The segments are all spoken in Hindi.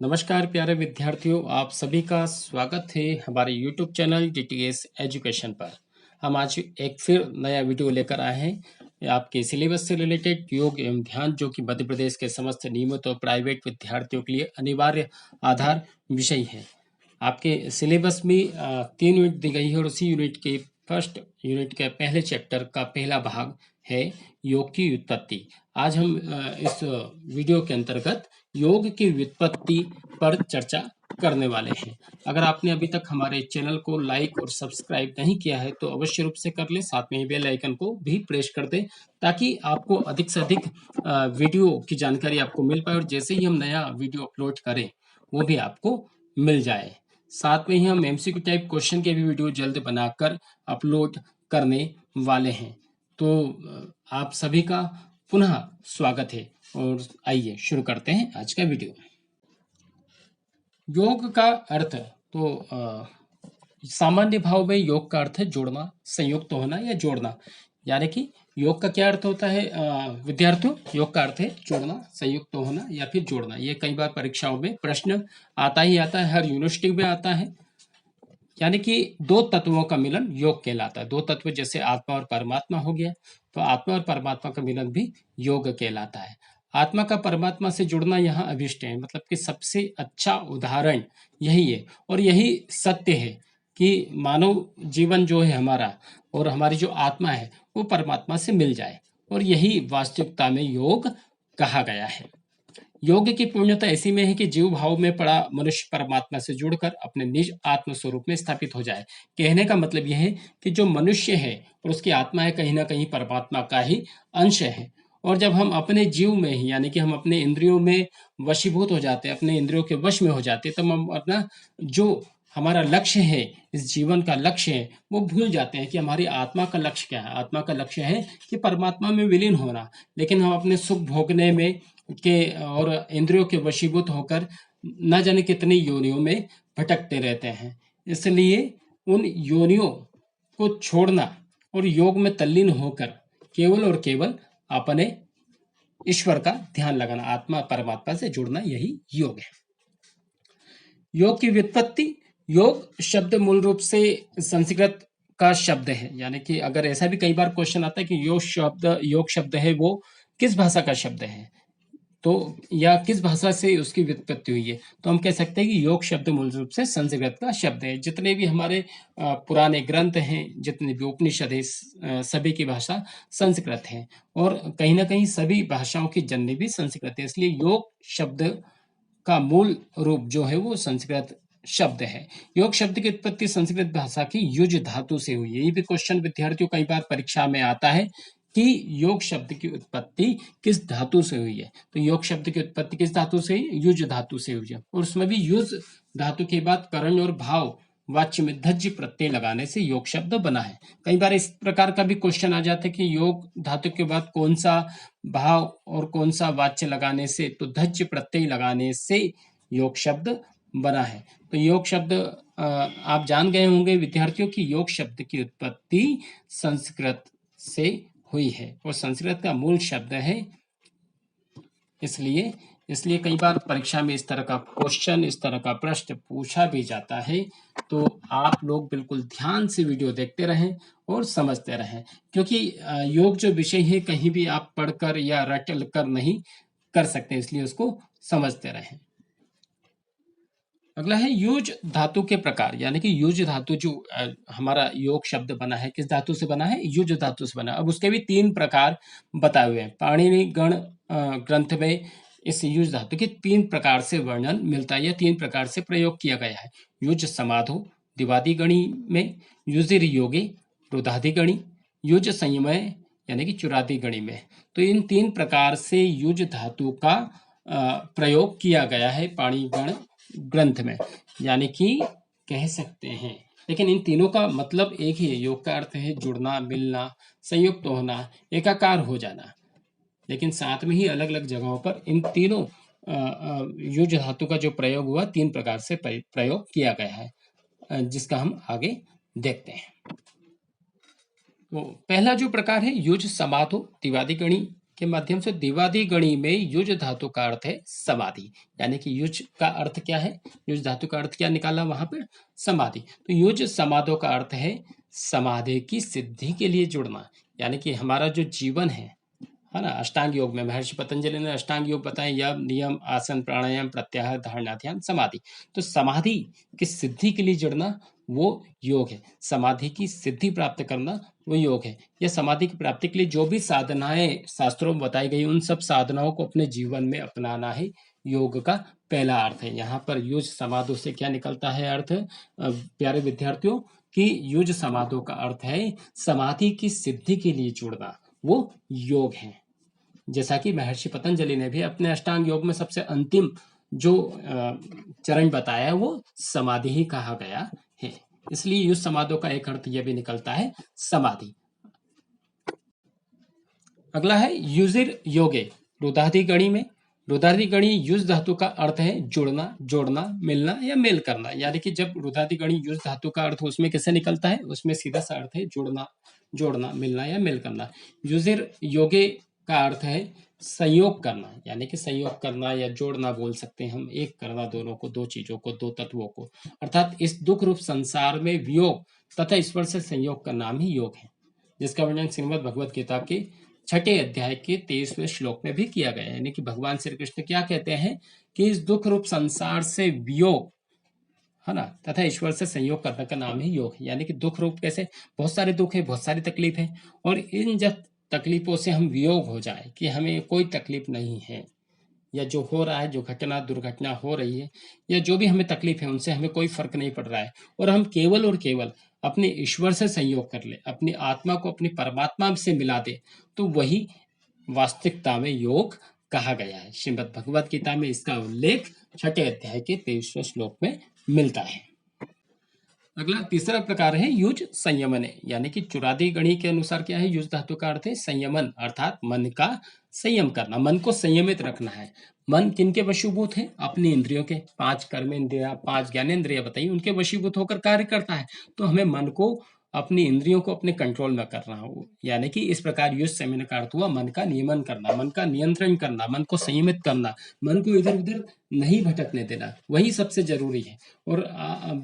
नमस्कार प्यारे विद्यार्थियों, आप सभी का स्वागत है हमारे YouTube चैनल DTS एजुकेशन पर। हम आज एक फिर नया वीडियो लेकर आए हैं आपके सिलेबस से रिलेटेड योग एवं ध्यान, जो कि मध्य प्रदेश के समस्त नियमित और प्राइवेट विद्यार्थियों के लिए अनिवार्य आधार विषय है। आपके सिलेबस में 3 यूनिट दी गई है और उसी यूनिट के फर्स्ट यूनिट के पहले चैप्टर का पहला भाग है योग की व्युत्पत्ति। आज हम इस वीडियो के अंतर्गत योग की व्युत्पत्ति पर चर्चा करने वाले हैं। अगर आपने अभी तक हमारे चैनल को लाइक और सब्सक्राइब नहीं किया है तो अवश्य रूप से कर ले, साथ में ही बेल आइकन को भी प्रेस कर दें ताकि आपको अधिक से अधिक वीडियो की जानकारी आपको मिल पाए और जैसे ही हम नया वीडियो अपलोड करें वो भी आपको मिल जाए। साथ में ही हम MCQ टाइप क्वेश्चन के भी वीडियो जल्द बनाकर अपलोड करने वाले हैं। तो आप सभी का पुनः स्वागत है और आइए शुरू करते हैं आज का वीडियो। योग का अर्थ तो सामान्य भाव में योग का अर्थ है जोड़ना, संयुक्त होना या जोड़ना। यानी कि योग का क्या अर्थ होता है विद्यार्थियों? योग का अर्थ है जोड़ना, संयुक्त होना या फिर जोड़ना। ये कई बार परीक्षाओं में प्रश्न आता ही आता है, हर यूनिवर्सिटी में आता है। यानी कि दो तत्वों का मिलन योग कहलाता है। दो तत्व जैसे आत्मा और परमात्मा हो गया, तो आत्मा और परमात्मा का मिलन भी योग कहलाता है। आत्मा का परमात्मा से जुड़ना यहाँ अभिष्ट है, मतलब कि सबसे अच्छा उदाहरण यही है और यही सत्य है कि मानव जीवन जो है हमारा और हमारी जो आत्मा है वो परमात्मा से मिल जाए, और यही वास्तविकता में योग कहा गया है। योग की पूर्णता ऐसी में है कि जीव भाव में पड़ा मनुष्य परमात्मा से जुड़कर अपने निज आत्म स्वरूप में स्थापित हो जाए। कहने का मतलब यह है कि जो मनुष्य है और उसकी आत्मा है, कहीं ना कहीं परमात्मा का ही अंश है। और जब हम अपने जीव में ही, यानी कि हम अपने इंद्रियों में वशीभूत हो जाते हैं, अपने इंद्रियों के वश में हो जाते हैं, तब हम अपना जो हमारा लक्ष्य है, इस जीवन का लक्ष्य है, वो भूल जाते हैं कि हमारी आत्मा का लक्ष्य क्या है। आत्मा का लक्ष्य है कि परमात्मा में विलीन होना, लेकिन हम अपने सुख भोगने में के और इंद्रियों के वशीभूत होकर न जाने कितनी योनियों में भटकते रहते हैं। इसलिए उन योनियों को छोड़ना और योग में तल्लीन होकर केवल और केवल अपने ईश्वर का ध्यान लगाना, आत्मा परमात्मा से जुड़ना, यही योग है। योग की व्युत्पत्ति, योग शब्द मूल रूप से संस्कृत का शब्द है। यानी कि अगर ऐसा भी कई बार क्वेश्चन आता है कि योग शब्द है वो किस भाषा का शब्द है, तो या किस भाषा से उसकी व्युत्पत्ति हुई है, तो हम कह सकते हैं कि योग शब्द मूल रूप से संस्कृत का शब्द है। जितने भी हमारे पुराने ग्रंथ हैं, जितने भी उपनिषद है, सभी की भाषा संस्कृत है और कहीं ना कहीं सभी भाषाओं की जननी भी संस्कृत है। इसलिए योग शब्द का मूल रूप जो है वो संस्कृत शब्द है। योग शब्द की उत्पत्ति संस्कृत भाषा की युज धातु से हुई है। ये भी क्वेश्चन विद्यार्थियों कई बार परीक्षा में आता है कि योग शब्द की उत्पत्ति किस धातु से हुई है। तो योग शब्द की उत्पत्ति किस धातु से? युज धातु से हुई है, और उसमें भी युज धातु के बाद करण और भाव वाच्य में धज्ज प्रत्यय लगाने से योग शब्द बना है। कई बार इस प्रकार का भी क्वेश्चन आ जाता है कि योग धातु के बाद कौन सा भाव और कौन सा वाच्य लगाने से, तो धज्ज प्रत्यय लगाने से योग शब्द बना है। तो योग शब्द आप जान गए होंगे विद्यार्थियों की योग शब्द की उत्पत्ति संस्कृत से हुई है और संस्कृत का मूल शब्द है। इसलिए कई बार परीक्षा में इस तरह का क्वेश्चन, इस तरह का प्रश्न पूछा भी जाता है। तो आप लोग बिल्कुल ध्यान से वीडियो देखते रहें और समझते रहें, क्योंकि योग जो विषय है कहीं भी आप पढ़कर या रट कर नहीं कर सकते, इसलिए उसको समझते रहें। अगला है युज धातु के प्रकार। यानी कि युज धातु जो हमारा योग शब्द बना है, किस धातु से बना है? युज धातु से बना। अब उसके भी 3 प्रकार बताए हुए हैं। पाणिनि गण ग्रंथ में इस युज धातु के 3 प्रकार से वर्णन मिलता है या 3 प्रकार से प्रयोग किया गया है। युज समाधो दिवादी गणी में, युजिर योगे रुधादि गणी, युज संयमय यानी कि चुरादी गणी में। तो इन 3 प्रकार से युज धातु का प्रयोग किया गया है पाणिनि गण ग्रंथ में। यानी कि कह सकते हैं, लेकिन इन तीनों का मतलब एक ही है। योग का अर्थ है जुड़ना, मिलना, संयुक्त होना, एकाकार हो जाना, लेकिन साथ में ही अलग अलग जगहों पर इन तीनों युज धातु का जो प्रयोग हुआ 3 प्रकार से प्रयोग किया गया है, जिसका हम आगे देखते हैं। तो पहला जो प्रकार है युज समाधो दिवादी गणी के माध्यम से द्विवादी गणि में युज धातु का अर्थ है समाधि। यानी कि युज का अर्थ क्या है, युज धातु का अर्थ क्या निकाला वहां पर, समाधि। तो युज समाधो का अर्थ है समाधि की सिद्धि के लिए जुड़ना। यानी कि हमारा जो जीवन है ना, अष्टांग योग में महर्षि पतंजलि ने अष्टांग योग बताए, यम नियम आसन प्राणायाम प्रत्याहार धारणा ध्यान समाधि। तो समाधि की सिद्धि के लिए जुड़ना वो योग है, समाधि की सिद्धि प्राप्त करना वो योग है। यह समाधि की प्राप्ति के लिए जो भी साधनाएं शास्त्रों में बताई गई उन सब साधनाओं को अपने जीवन में अपनाना ही योग का पहला अर्थ है। यहाँ पर युज समाधो से क्या निकलता है अर्थ, प्यारे विद्यार्थियों, कि युज समाधो का अर्थ है समाधि की सिद्धि के लिए जुड़ना, वो योग है। जैसा कि महर्षि पतंजलि ने भी अपने अष्टांग योग में सबसे अंतिम जो चरण बताया है वो समाधि ही कहा गया है। इसलिए युज समाधो का एक अर्थ यह भी निकलता है समाधि। अगला है युजिर योगे। रुदादि गणि में, रुदादि गणि युज धातु का अर्थ है जुड़ना, जोड़ना, मिलना या मेल करना। यानी कि जब रुदादि गणि युज धातु का अर्थ उसमें कैसे निकलता है, उसमें सीधा सा अर्थ है जुड़ना, जोड़ना, मिलना या मेल करना। युजिर योगे का अर्थ है संयोग करना। यानी कि संयोग करना या जोड़ना बोल सकते हैं हम, एक करना दोनों को, दो चीजों को, दो तत्वों को। अर्थात इस दुख रूप संसार में वियोग तथा ईश्वर से संयोग का नाम ही योग है, जिसका वर्णन श्रीमद् भगवत गीता के 6 अध्याय के 23वें श्लोक में भी किया गया है। यानी कि भगवान श्री कृष्ण क्या कहते हैं कि इस दुख रूप संसार से वियोग है ना तथा ईश्वर से संयोग करने का नाम ही योग है। यानी कि दुख रूप कैसे, बहुत सारे दुख है, बहुत सारी तकलीफ है, और इन जब तकलीफों से हम वियोग हो जाए कि हमें कोई तकलीफ नहीं है, या जो हो रहा है, जो घटना दुर्घटना हो रही है, या जो भी हमें तकलीफ है उनसे हमें कोई फर्क नहीं पड़ रहा है, और हम केवल और केवल अपने ईश्वर से संयोग कर ले, अपनी आत्मा को अपनी परमात्मा से मिला दे, तो वही वास्तविकता में योग कहा गया है। श्रीमद् भगवत गीता में इसका उल्लेख 6 अध्याय के 23वें श्लोक में मिलता है। अगला तीसरा प्रकार है युज संयमने। यानी कि चुरादी गणि के अनुसार क्या है, युज धातु का अर्थ है संयमन, अर्थात मन का संयम करना, मन को संयमित रखना है। मन किनके वशीभूत है, अपनी इंद्रियों के, 5 कर्मेंद्रिया, 5 ज्ञानेंद्रिया बताइए, उनके वशीभूत होकर कार्य करता है। तो हमें मन को, अपनी इंद्रियों को अपने कंट्रोल में करना हो। यानी कि इस प्रकार युज संयमन का अर्थ हुआ मन का नियमन करना, मन का नियंत्रण करना, मन को संयमित करना, मन को इधर उधर नहीं भटकने देना, वही सबसे जरूरी है। और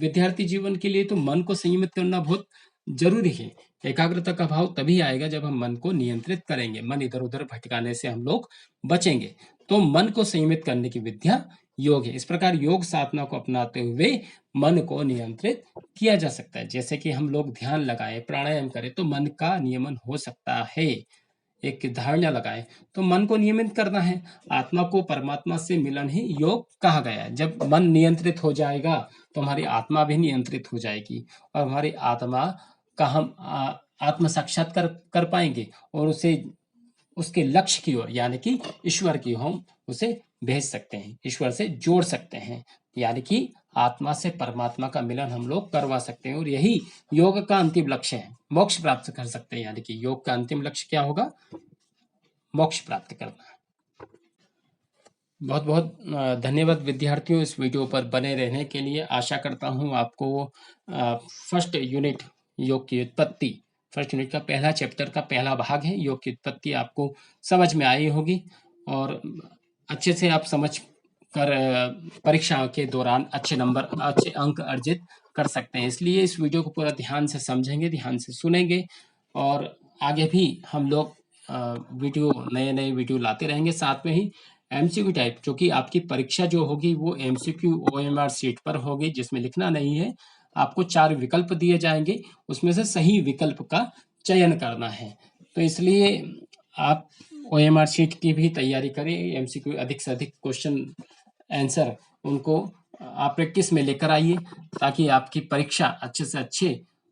विद्यार्थी जीवन के लिए तो मन को संयमित करना बहुत जरूरी है। एकाग्रता का भाव तभी आएगा जब हम मन को नियंत्रित करेंगे, मन इधर उधर भटकाने से हम लोग बचेंगे। तो मन को संयमित करने की विद्या योग है। इस प्रकार योग साधना को अपनाते हुए मन को नियंत्रित किया जा सकता है। जैसे कि हम लोग ध्यान लगाएं, प्राणायाम करें तो मन का नियमन हो सकता है। एक धारणा लगाए तो मन को नियमित करना है। आत्मा को परमात्मा से मिलन ही योग कहा गया है। जब मन नियंत्रित हो जाएगा तो हमारी आत्मा भी नियंत्रित हो जाएगी, और हमारी आत्मा का हम आत्म साक्षात्कार कर पाएंगे, और उसे उसके लक्ष्य की ओर यानी कि ईश्वर की हम उसे भेज सकते हैं, ईश्वर से जोड़ सकते हैं। यानी कि आत्मा से परमात्मा का मिलन हम लोग करवा सकते हैं, और यही योग का अंतिम लक्ष्य है, मोक्ष प्राप्त कर सकते हैं। यानी कि योग का अंतिम लक्ष्य क्या होगा, मोक्ष प्राप्त करना। बहुत बहुत धन्यवाद विद्यार्थियों इस वीडियो पर बने रहने के लिए। आशा करता हूँ आपको फर्स्ट यूनिट योग की उत्पत्ति, फर्स्ट यूनिट का पहला चैप्टर का पहला भाग है योग की उत्पत्ति, आपको समझ में आई होगी, और अच्छे से आप समझ कर परीक्षा के दौरान अच्छे नंबर, अच्छे अंक अर्जित कर सकते हैं। इसलिए इस वीडियो को पूरा ध्यान से समझेंगे, ध्यान से सुनेंगे, और आगे भी हम लोग वीडियो, नए नए वीडियो लाते रहेंगे। साथ में ही एमसीक्यू टाइप, जो कि आपकी परीक्षा जो होगी वो एमसीक्यू ओएमआर सीट पर होगी, जिसमें लिखना नहीं है। आपको 4 विकल्प दिए जाएंगे, उसमें से सही विकल्प का चयन करना है। तो इसलिए आप ओएमआर सीट की भी तैयारी करें। एमसीक्यू अधिक से अधिक क्वेश्चन आंसर उनको आप प्रैक्टिस में लेकर आइए, ताकि आपकी परीक्षा अच्छे से अच्छे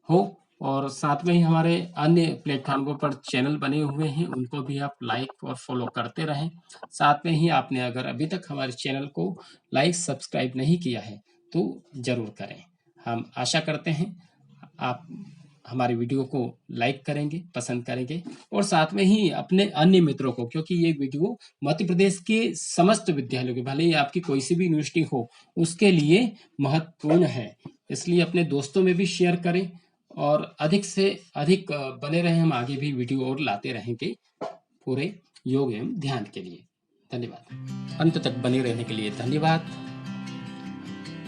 हो। और साथ में ही हमारे अन्य प्लेटफॉर्मों पर चैनल बने हुए हैं, उनको भी आप लाइक और फॉलो करते रहें। साथ में ही आपने अगर अभी तक हमारे चैनल को लाइक सब्सक्राइब नहीं किया है तो जरूर करें। हम आशा करते हैं आप हमारे वीडियो को लाइक करेंगे, पसंद करेंगे, और साथ में ही अपने अन्य मित्रों को, क्योंकि ये वीडियो मध्य प्रदेश के समस्त विद्यालयों के, भले ही आपकी कोई सी भी यूनिवर्सिटी हो, उसके लिए महत्वपूर्ण है। इसलिए अपने दोस्तों में भी शेयर करें, और अधिक से अधिक बने रहें। हम आगे भी वीडियो और लाते रहेंगे पूरे योग एवं ध्यान के लिए। धन्यवाद। अंत तक बने रहने के लिए धन्यवाद।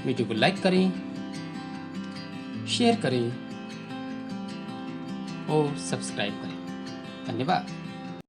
वीडियो को लाइक करें, शेयर करें और सब्सक्राइब करें। धन्यवाद।